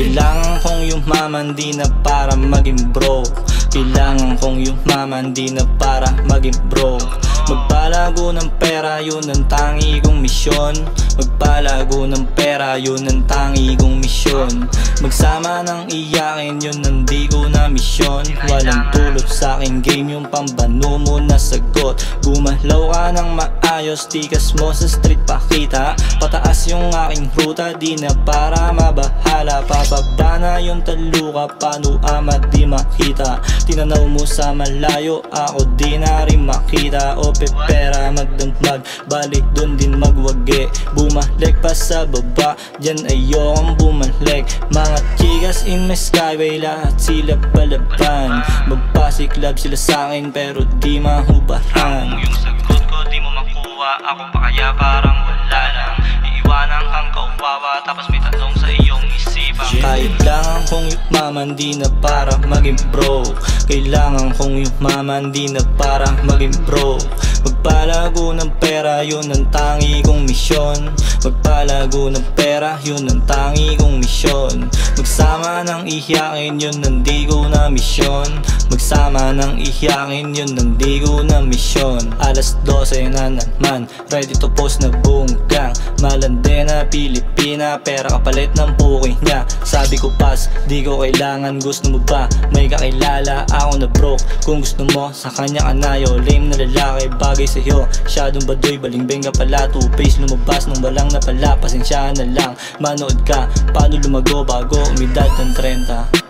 Kailangan kong yumaman, di na para maging broke. Kailangan kong yumaman, di na para maging broke. Magpalago ng pera, yun ang tangi kong misyon. Magpalago ng pera, yun ang tangi kong misyon. Magsama ng iyakin, yun ang di ko na misyon. Walang tulot sa aking game, yung pambano mo na sagot. Gumalaw ka ng maayos, tikas mo sa street pakita. Pataas yung aking ruta, di na para mabahala. Pababa na yung taluka, paano ama di makita. Tinanaw mo sa malayo, ako di na rin makita. O pepera magdamag, balik dun din magwagi. Bumalik pa sa baba, dyan ayokong bumalik. Mga chikas in my skyway, lahat sila palaban. Magpasiklab sila sa'kin pero di mahubaran. Kung yung sagot ko di mo makuha, ako pa kaya parang wala lang. Iiwanan kang kauwawa, tapos may tanong sa iyong isipan. Kailangan kong yumaman, di na para maging broke. Kailangan kong yumaman, di na para maging broke. Magpalago ng pera, yun ang tangi kong misyon. Magpalago ng pera, yun ang tangi kong misyon. Magsama ng iyakin, yun ang di ko na misyon. Magsama ng iyakin, yun ang di ko na misyon. Alas 12 na naman, ready to post na buong gang. Malande na Pilipina, pera kapalit ng puking niya. Sabi ko pas, di ko kailangan, gusto mo ba? May kakilala, ako na broke. Kung gusto mo, sa kanya ka na yo. Lame na lalaki, bagay sa'yo. Shadow badoy, balingbeng ka pala. Two-face lumabas nung walang napala. Pasensyahan na lang, manood ka. Paano lumago bago umidad ng 30?